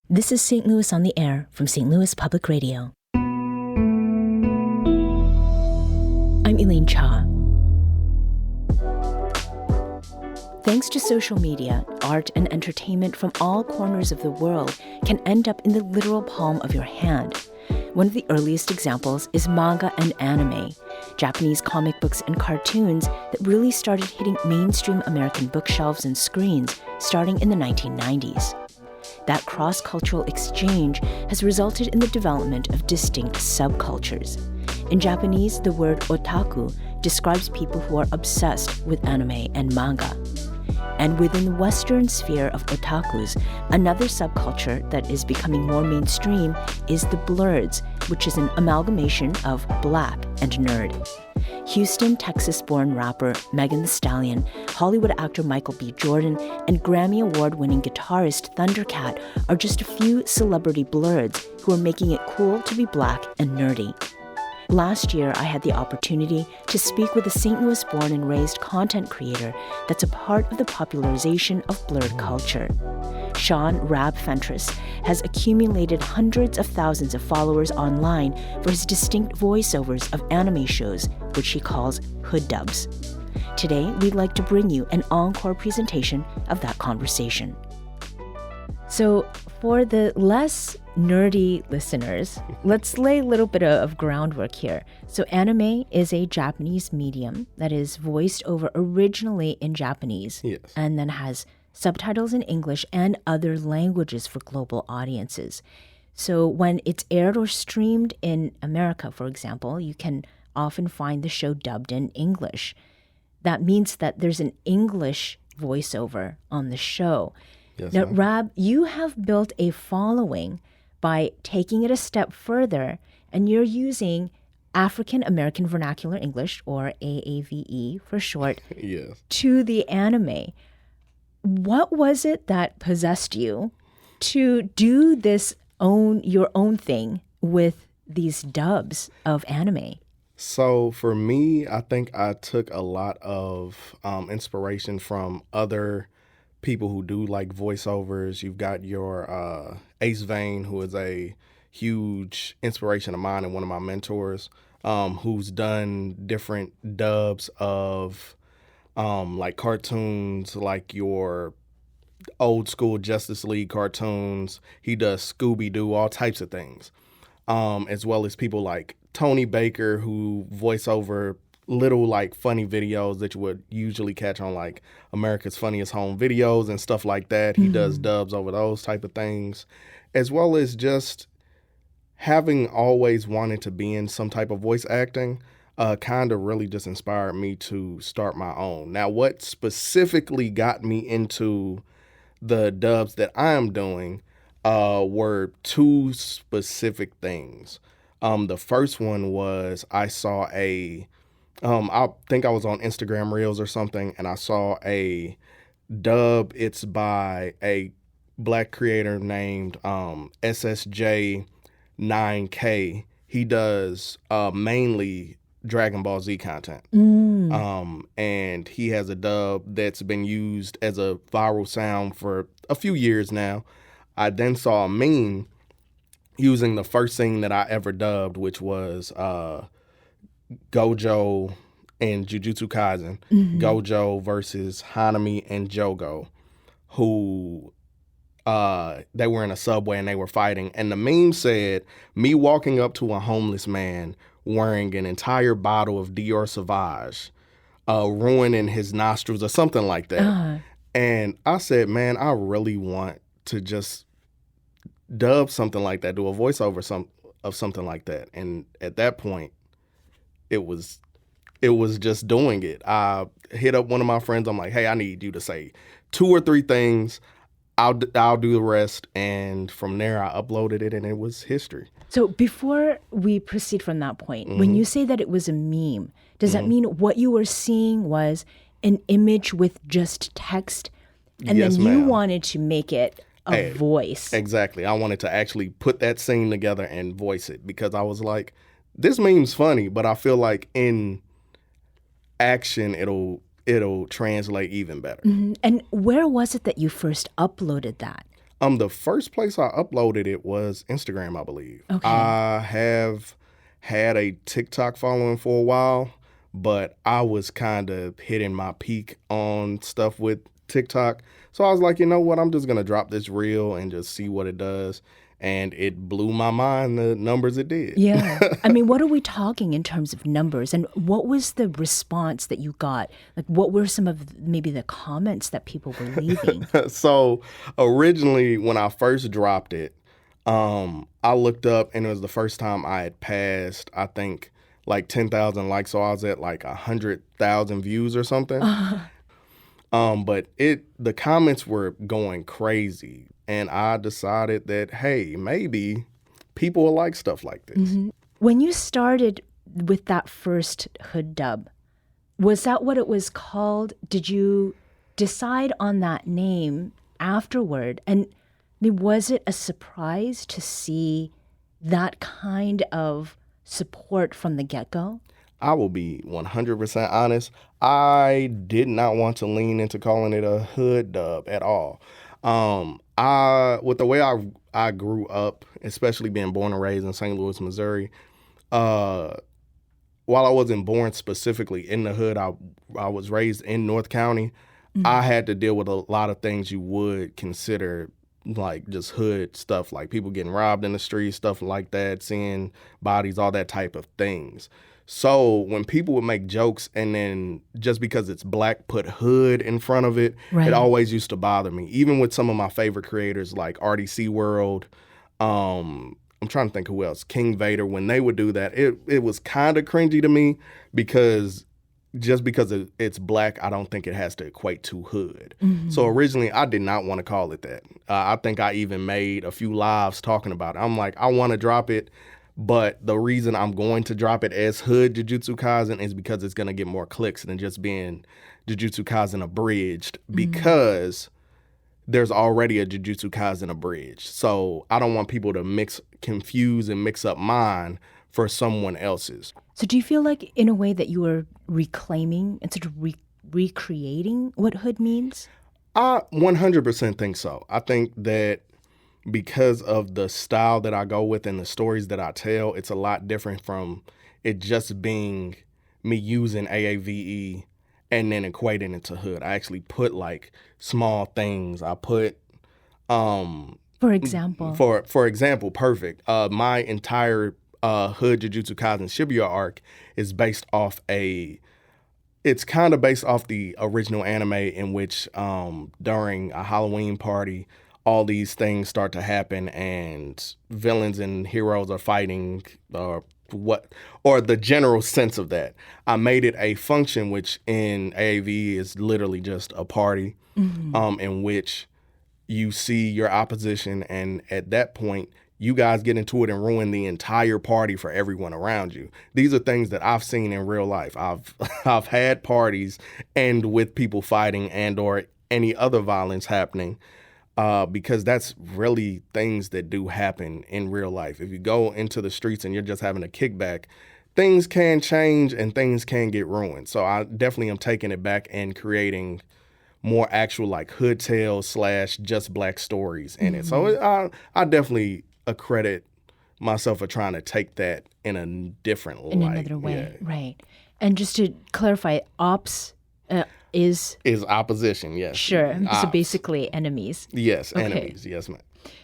This is St. Louis on the Air from St. Louis Public Radio. I'm Elaine Cha. Thanks to social media, art and entertainment from all corners of the world can end up in the literal palm of your hand. One of the earliest examples is manga and anime, Japanese comic books and cartoons that really started hitting mainstream American bookshelves and screens starting in the 1990s. That cross-cultural exchange has resulted in the development of distinct subcultures. In Japanese, the word otaku describes people who are obsessed with anime and manga. And within the Western sphere of otakus, another subculture that is becoming more mainstream is the Blerds, which is an amalgamation of black and nerd. Houston, Texas-born rapper Megan Thee Stallion, Hollywood actor Michael B. Jordan, and Grammy Award-winning guitarist Thundercat are just a few celebrity Blerds who are making it cool to be black and nerdy. Last year, I had the opportunity to speak with a St. Louis-born and raised content creator that's a part of the popularization of Blerd culture. Shawn Rab Fentress has accumulated hundreds of thousands of followers online for his distinct voiceovers of anime shows, which he calls hood dubs. Today, we'd like to bring you an encore presentation of that conversation. So, for the less nerdy listeners, let's lay a little bit of groundwork here. So anime is a Japanese medium that is voiced over originally in Japanese, Yes. and then has subtitles in English and other languages for global audiences. So when it's aired or streamed in America, for example, you can often find the show dubbed in English. That means that there's an English voiceover on the show. Yes, Now, ma'am. Rab, you have built a following by taking it a step further, and you're using African American Vernacular English, or AAVE for short, Yes. to the anime. What was it that possessed you to do your own thing with these dubs of anime? So for me, I think I took a lot of inspiration from other people who do like voiceovers. You've got your Ace Vane, who is a huge inspiration of mine and one of my mentors, who's done different dubs of like cartoons, like your old school Justice League cartoons. He does Scooby-Doo, all types of things, as well as people like Tony Baker, who voice over little like funny videos that you would usually catch on like America's Funniest Home Videos and stuff like that. He does dubs over those type of things, as well as just having always wanted to be in some type of voice acting. Kind of really just inspired me to start my own. Now, what specifically got me into the dubs that I am doing were two specific things. The first one was I saw I think I was on Instagram Reels or something, and I saw a dub. It's by a black creator named SSJ9K. He does mainly Dragon Ball Z content. And he has a dub that's been used as a viral sound for a few years now. I then saw a meme using the first thing that I ever dubbed, which was Gojo and Jujutsu Kaisen. Gojo versus Hanami and Jogo, who they were in a subway and they were fighting. And the meme said, me walking up to a homeless man wearing an entire bottle of Dior Sauvage, ruining his nostrils or something like that. And I said, man, I really want to just dub something like that, do a voiceover of something like that. And at that point, it was just doing it. I hit up one of my friends. I'm like, hey, I need you to say 2 or 3 things. I'll do the rest. And from there, I uploaded it, and it was history. So before we proceed from that point, when you say that it was a meme, does that mean what you were seeing was an image with just text, and Yes, then you ma'am. wanted to make it a voice? Exactly. I wanted to actually put that scene together and voice it, because I was like, this meme's funny, but I feel like in action, it'll translate even better. And where was it that you first uploaded that? The first place I uploaded it was Instagram, I believe. Okay. I have had a TikTok following for a while, but I was kind of hitting my peak on stuff with TikTok. So I was like, you know what? I'm just going to drop this reel and just see what it does. And it blew my mind, the numbers it did. Yeah. I mean, what are we talking in terms of numbers? And what was the response that you got? Like, what were some of maybe the comments that people were leaving? So originally, when I first dropped it, I looked up and it was the first time I had passed, I think, like 10,000 likes. So I was at like 100,000 views or something. But the comments were going crazy. And I decided that, hey, maybe people will like stuff like this. Mm-hmm. When you started with that first hood dub, was that what it was called? Did you decide on that name afterward? And I mean, was it a surprise to see that kind of support from the get-go? I will be 100% honest. I did not want to lean into calling it a hood dub at all. With the way I grew up, especially being born and raised in St. Louis, Missouri, while I wasn't born specifically in the hood, I was raised in North County. Mm-hmm. I had to deal with a lot of things you would consider like just hood stuff, like people getting robbed in the streets, stuff like that, seeing bodies, all that type of things. So when people would make jokes and then just because it's black, put hood in front of it, right. It always used to bother me. Even with some of my favorite creators like RDC World, I'm trying to think who else, King Vader, when they would do that, it was kind of cringy to me because just because it's black, I don't think it has to equate to hood. Mm-hmm. So originally, I did not want to call it that. I think I even made a few lives talking about it. I'm like, I want to drop it. But the reason I'm going to drop it as Hood Jujutsu Kaisen is because it's going to get more clicks than just being Jujutsu Kaisen Abridged, because there's already a Jujutsu Kaisen Abridged. So I don't want people to confuse and mix up mine for someone else's. So do you feel like in a way that you were reclaiming and sort of recreating what Hood means? I 100% think so. I think that because of the style that I go with and the stories that I tell, it's a lot different from it just being me using AAVE and then equating it to hood. I actually put like small things. I put for example. For example, perfect. My entire Hood Jujutsu Kaisen Shibuya arc is based off it's kind of based off the original anime in which during a Halloween party, all these things start to happen and villains and heroes are fighting, or the general sense of that. I made it a function, which in AAV is literally just a party, in which you see your opposition, and at that point, you guys get into it and ruin the entire party for everyone around you. These are things that I've seen in real life. I've had parties end with people fighting and or any other violence happening. Because that's really things that do happen in real life. If you go into the streets and you're just having a kickback, things can change and things can get ruined. So I definitely am taking it back and creating more actual like hood tales / just black stories in it. So I definitely accredit myself for trying to take that in a different light. In another way, yeah. Right. And just to clarify, ops is opposition, yes. Sure. Ops. So basically enemies. Yes, okay. Enemies. Yes, ma'am.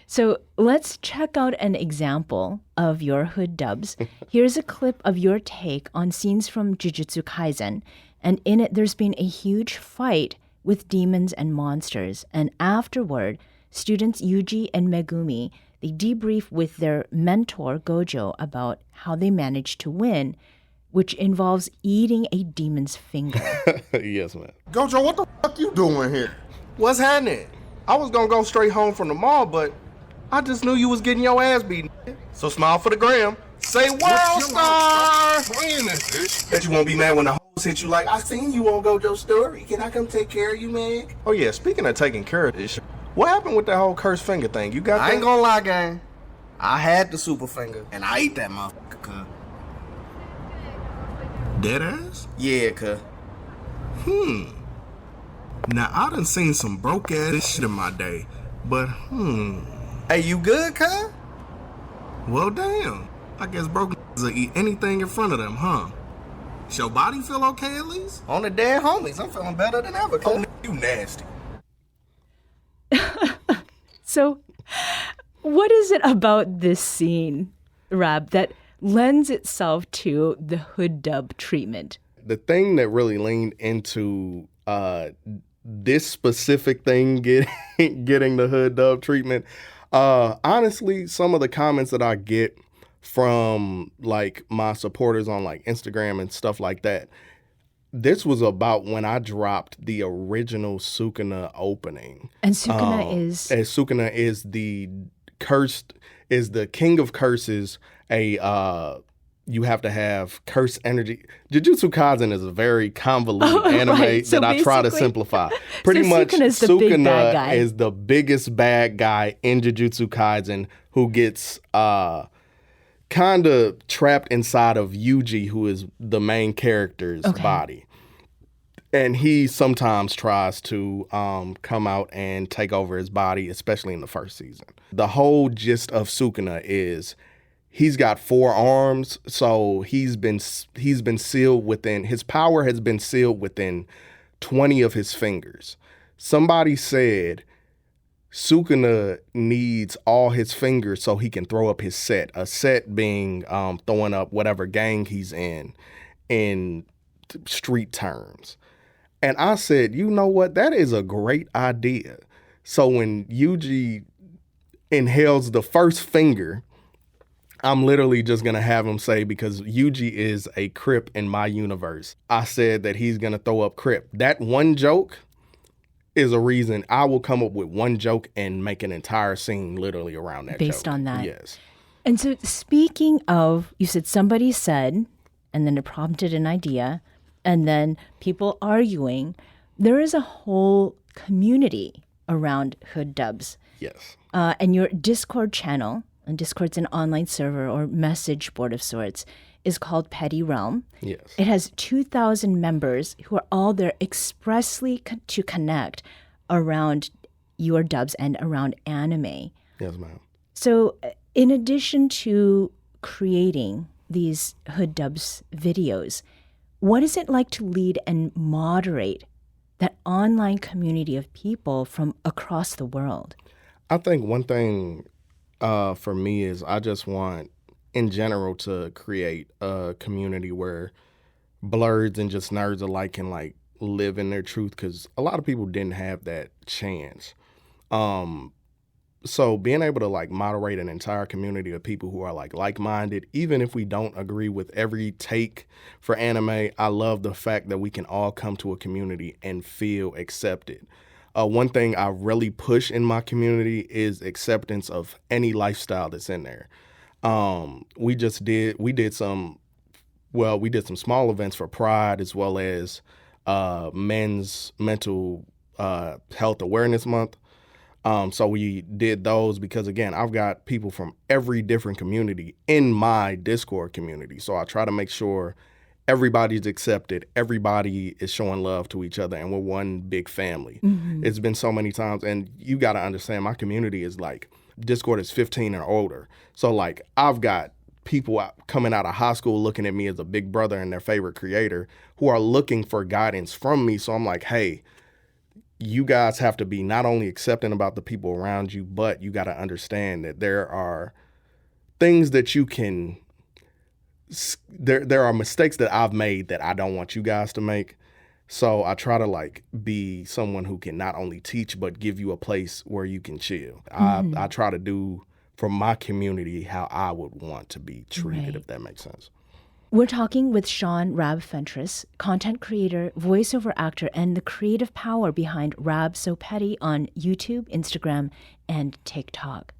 So let's check out an example of your hood dubs. Here's a clip of your take on scenes from Jujutsu Kaisen. And in it, there's been a huge fight with demons and monsters. And afterward, students Yuji and Megumi, they debrief with their mentor Gojo about how they managed to win, which involves eating a demon's finger. Yes, man. Gojo, what the fuck you doing here? What's happening? I was gonna go straight home from the mall, but I just knew you was getting your ass beaten. So smile for the gram. Say world star! Bet you won't be mad when the hoes hit you like, I seen you on Gojo's story. Can I come take care of you, man? Oh yeah, speaking of taking care of this shit, what happened with that whole cursed finger thing? You got that? I ain't gonna lie, gang. I had the super finger, and I ate that motherfucker, cuz. Deadass? Yeah, cuz. Now, I done seen some broke ass shit in my day, But, Hey, you good, cuz? well, damn. I guess broken will eat anything in front of them, huh? Does your body feel okay at least? On the dead homies, I'm feeling better than ever, cuz. Oh, you nasty. So, what is it about this scene, Rab, that lends itself to the hood dub treatment? The thing that really leaned into this specific thing getting the hood dub treatment, honestly, some of the comments that I get from like my supporters on like Instagram and stuff like that, this was about when I dropped the original Sukuna opening. And Sukuna is the cursed, is the king of curses. You have to have curse energy. Jujutsu Kaisen is a very convoluted anime right. So that I try to simplify. Pretty much, Sukuna is the biggest bad guy in Jujutsu Kaisen who gets kind of trapped inside of Yuji, who is the main character's body. And he sometimes tries to come out and take over his body, especially in the first season. The whole gist of Sukuna is he's got 4 arms, so he's been sealed within, his power has been sealed within 20 of his fingers. Somebody said Sukuna needs all his fingers so he can throw up his set. A set being throwing up whatever gang he's in street terms. And I said, you know what? That is a great idea. So when Yuji inhales the first finger, I'm literally just going to have him say, because Yuji is a Crip in my universe, I said that he's going to throw up Crip. That one joke is a reason I will come up with one joke and make an entire scene literally around that based joke. on that. Yes. And so speaking of, you said somebody said, and then it prompted an idea, and then people arguing, there is a whole community around hood dubs. Yes. And your Discord channel, and Discord's an online server or message board of sorts, is called Petty Realm. Yes. It has 2,000 members who are all there expressly to connect around your dubs and around anime. Yes, ma'am. So in addition to creating these hood dubs videos, what is it like to lead and moderate that online community of people from across the world? I think one thing for me is I just want, in general, to create a community where blerds and just nerds alike can like live in their truth, because a lot of people didn't have that chance. So being able to like moderate an entire community of people who are like-minded, even if we don't agree with every take for anime, I love the fact that we can all come to a community and feel accepted. One thing I really push in my community is acceptance of any lifestyle that's in there. We did some small events for Pride, as well as Men's Mental Health Awareness Month. So we did those because, again, I've got people from every different community in my Discord community. So I try to make sure everybody's accepted, everybody is showing love to each other, and we're one big family. Mm-hmm. It's been so many times, and you got to understand, my community is like, Discord is 15 or older. So like, I've got people coming out of high school looking at me as a big brother and their favorite creator who are looking for guidance from me. So I'm like, hey, you guys have to be not only accepting about the people around you, but you got to understand that there are things that you can, there are mistakes that I've made that I don't want you guys to make. So I try to like be someone who can not only teach, but give you a place where you can chill. Mm-hmm. I try to do for my community how I would want to be treated, right, if that makes sense. We're talking with Shawn Rab Fentress, content creator, voiceover actor, and the creative power behind Rab So Petty on YouTube, Instagram, and TikTok.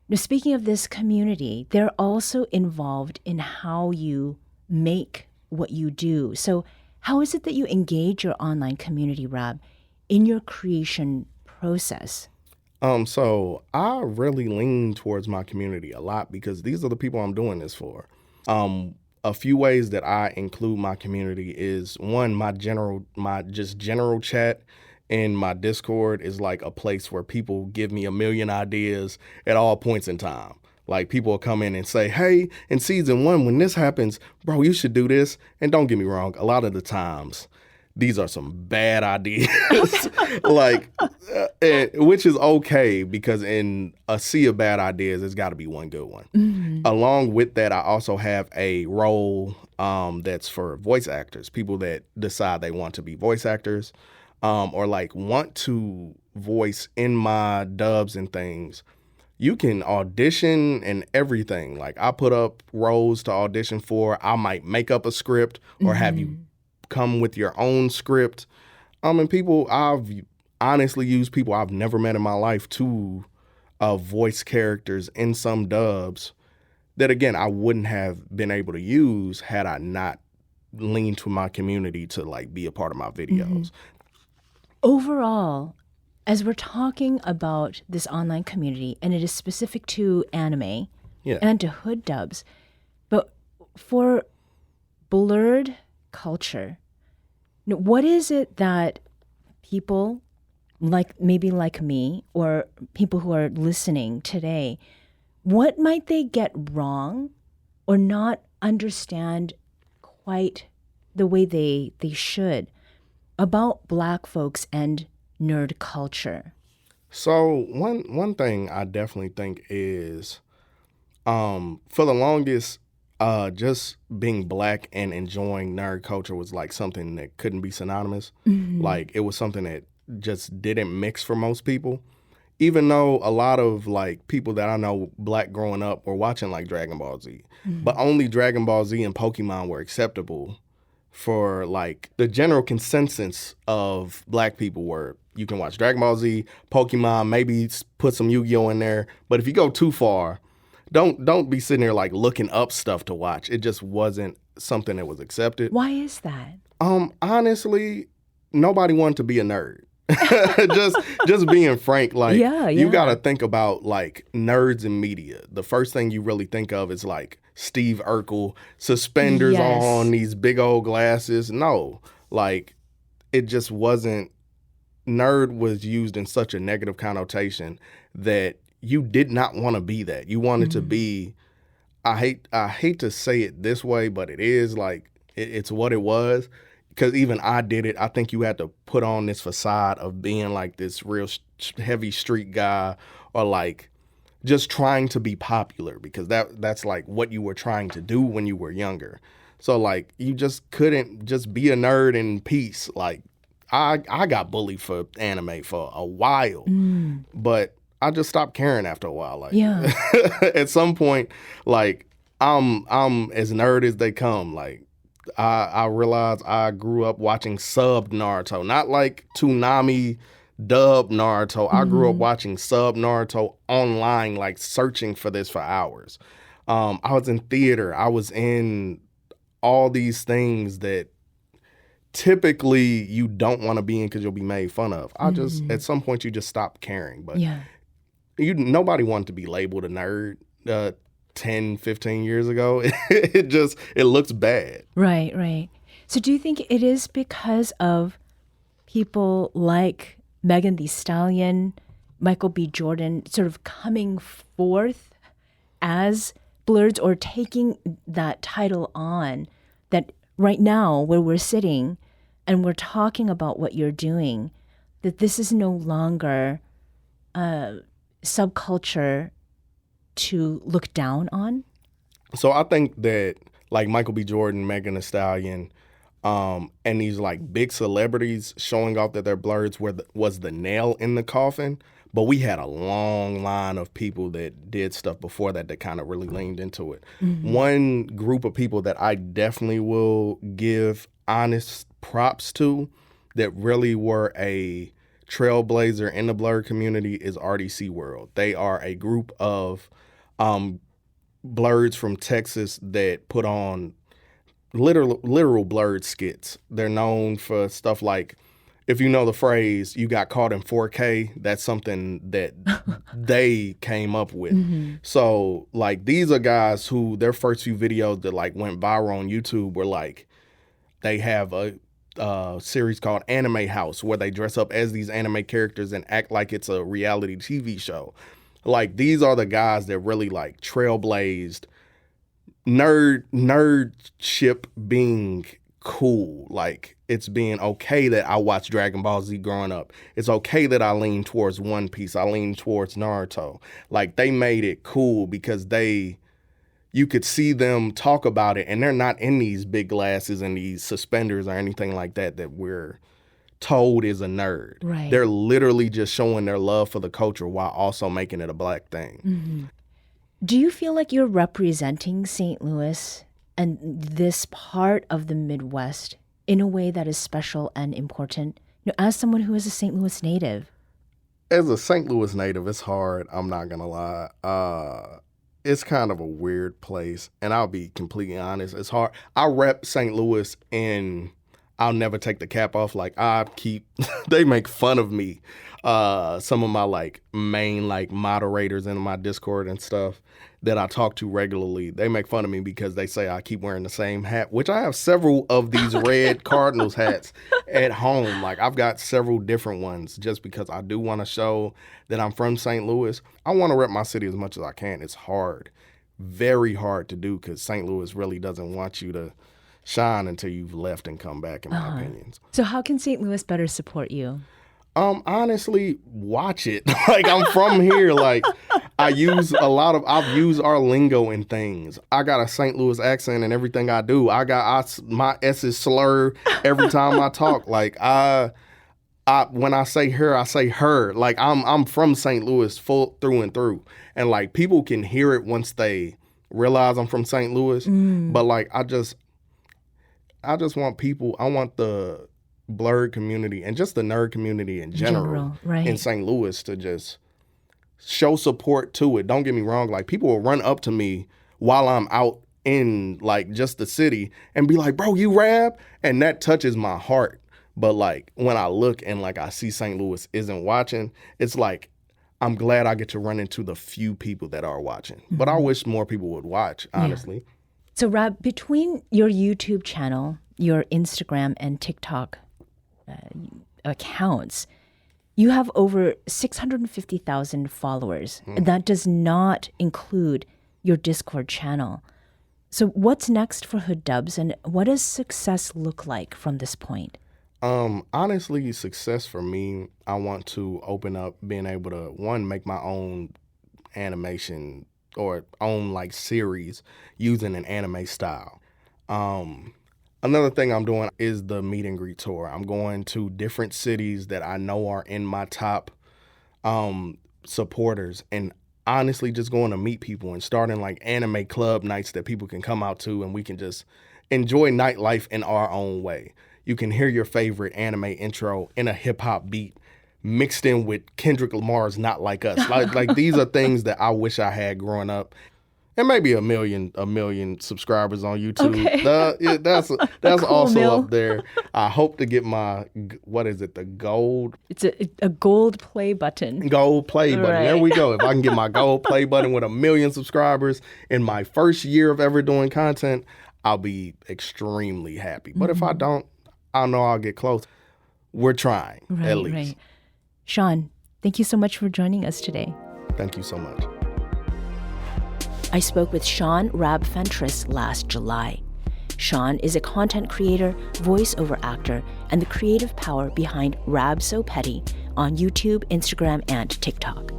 Now, speaking of this community, they're also involved in how you make what you do. So how is it that you engage your online community, Rab, in your creation process? So I really lean towards my community a lot because these are the people I'm doing this for. A few ways that I include my community is, one, my general chat in my Discord is like a place where people give me a million ideas at all points in time. Like people will come in and say, hey, in season 1, when this happens, bro, you should do this. And don't get me wrong, a lot of the times, these are some bad ideas, like, which is okay because in a sea of bad ideas, there's got to be one good one. Mm-hmm. Along with that, I also have a role that's for voice actors, people that decide they want to be voice actors or like want to voice in my dubs and things. You can audition and everything. Like I put up roles to audition for. I might make up a script or have you come with your own script. And people, I've honestly used people I've never met in my life to voice characters in some dubs that, again, I wouldn't have been able to use had I not leaned to my community to like be a part of my videos. Overall, as we're talking about this online community, and it is specific to anime and to hood dubs, but for Blerd culture, what is it that people like me or people who are listening today, what might they get wrong or not understand quite the way they should about Black folks and nerd culture? So one thing I definitely think is for the longest, just being Black and enjoying nerd culture was like something that couldn't be synonymous. Like it was something that just didn't mix for most people. Even though a lot of like people that I know Black growing up were watching like Dragon Ball Z, but only Dragon Ball Z and Pokemon were acceptable for like the general consensus of Black people were you can watch Dragon Ball Z, Pokemon, maybe put some Yu-Gi-Oh in there. But if you go too far, don't be sitting there like looking up stuff to watch. It just wasn't something that was accepted. Why is that? Honestly, nobody wanted to be a nerd. just being frank, like you got to think about like nerds in media. The first thing you really think of is like Steve Urkel, suspenders on, these big old glasses. No, like it just wasn't. Nerd was used in such a negative connotation that you did not want to be that. You wanted to be. I hate to say it this way, but it is like it's what it was. Because even I did it. I think you had to put on this facade of being like this real heavy street guy or like just trying to be popular because that's like what you were trying to do when you were younger. So like you just couldn't just be a nerd in peace. Like I got bullied for anime for a while, but I just stopped caring after a while. Like at some point, like I'm as nerd as they come. Like I realized I grew up watching subbed Naruto, not like Toonami dub Naruto. I grew up watching sub Naruto online, like searching for this for hours. I was in theater. I was in all these things that typically you don't want to be in because you'll be made fun of. I just, at some point, you just stop caring. But nobody wanted to be labeled a nerd 10, 15 years ago. It looks bad. Right. So do you think it is because of people like Megan Thee Stallion, Michael B. Jordan sort of coming forth as Blerds or taking that title on, that right now where we're sitting and we're talking about what you're doing, that this is no longer a subculture to look down on? So I think that like Michael B. Jordan, Megan Thee Stallion, and these like big celebrities showing off that they're Blerds was the nail in the coffin. But we had a long line of people that did stuff before that kind of really leaned into it. One group of people that I definitely will give honest props to that really were a trailblazer in the Blerd community is RDC World. They are a group of Blerds from Texas that put on literal Blerd skits. They're known for stuff like, if you know the phrase, you got caught in 4K, that's something that they came up with. So, like, these are guys who their first few videos that, like, went viral on YouTube were, like, they have a series called Anime House, where they dress up as these anime characters and act like it's a reality TV show. Like, these are the guys that really like trailblazed nerdship being cool. Like, it's being okay that I watched Dragon Ball Z growing up. It's okay that I lean towards One Piece. I lean towards Naruto. Like, they made it cool because you could see them talk about it, and they're not in these big glasses and these suspenders or anything like that we're told is a nerd. Right. They're literally just showing their love for the culture while also making it a Black thing. Mm-hmm. Do you feel like you're representing St. Louis and this part of the Midwest in a way that is special and important? You know, as someone who is a St. Louis native. As a St. Louis native, it's hard. I'm not going to lie. It's kind of a weird place, and I'll be completely honest. It's hard. I rep St. Louis, and I'll never take the cap off. Like, they make fun of me. Some of my like main like moderators in my Discord and stuff that I talk to regularly, they make fun of me because they say I keep wearing the same hat, which I have several of these red Cardinals hats at home. Like, I've got several different ones just because I do want to show that I'm from St. Louis. I want to rep my city as much as I can. It's hard, very hard to do, because St. Louis really doesn't want you to shine until you've left and come back, in my opinions. So how can St. Louis better support you? Honestly, watch it. Like, I'm from here. Like, I've used our lingo and things. I got a St. Louis accent in everything I do. My S's slur every time I talk. Like, when I say her, I say her. Like, I'm from St. Louis full through and through. And like, people can hear it once they realize I'm from St. Louis. But like, I just want people, I want the Blerd community and just the nerd community in general right. in St. Louis to just show support to it. Don't get me wrong. Like, people will run up to me while I'm out in like just the city and be like, bro, you rap? And that touches my heart. But like, when I look and like I see St. Louis isn't watching, it's like, I'm glad I get to run into the few people that are watching. But I wish more people would watch, honestly. Yeah. So Rab, between your YouTube channel, your Instagram and TikTok accounts, you have over 650,000 followers. That does not include your Discord channel. So what's next for Hood Dubs, and what does success look like from this point? Honestly, success for me, I want to open up being able to, one, make my own animation or own like series using an anime style. Another thing I'm doing is the meet and greet tour. I'm going to different cities that I know are in my top supporters, and honestly just going to meet people and starting like anime club nights that people can come out to, and we can just enjoy nightlife in our own way. You can hear your favorite anime intro in a hip hop beat mixed in with Kendrick Lamar's Not Like Us. Like these are things that I wish I had growing up. And maybe a million subscribers on YouTube. Okay. That's cool also mill up there. I hope to get my, what is it, the gold? It's a gold play button. Gold play button. Right. There we go. If I can get my gold play button with 1 million subscribers in my first year of ever doing content, I'll be extremely happy. But if I don't, I know I'll get close. We're trying, at least. Right. Shawn, thank you so much for joining us today. Thank you so much. I spoke with Shawn Rab Fentress last July. Shawn is a content creator, voiceover actor, and the creative power behind Rab So Petty on YouTube, Instagram, and TikTok.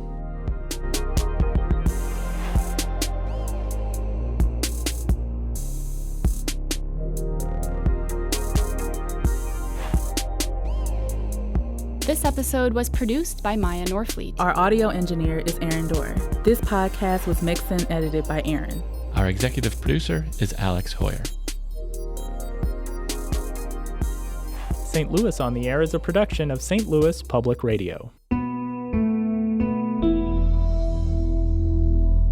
This episode was produced by Maya Norfleet. Our audio engineer is Aaron Dorr. This podcast was mixed and edited by Aaron. Our executive producer is Alex Hoyer. St. Louis on the Air is a production of St. Louis Public Radio.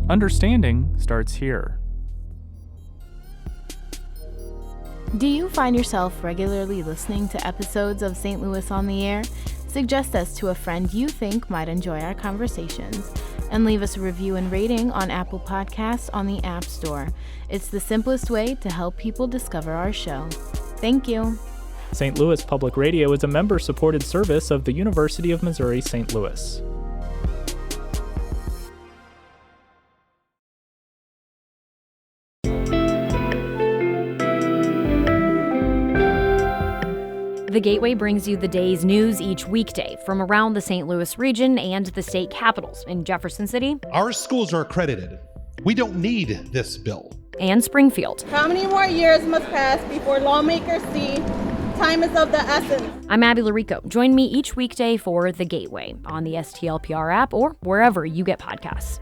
Understanding starts here. Do you find yourself regularly listening to episodes of St. Louis on the Air? Suggest us to a friend you think might enjoy our conversations, and leave us a review and rating on Apple Podcasts on the App Store. It's the simplest way to help people discover our show. Thank you. St. Louis Public Radio is a member-supported service of the University of Missouri St. Louis. The Gateway brings you the day's news each weekday from around the St. Louis region and the state capitals in Jefferson City. Our schools are accredited. We don't need this bill. And Springfield. How many more years must pass before lawmakers see time is of the essence? I'm Abby Larico. Join me each weekday for The Gateway on the STLPR app or wherever you get podcasts.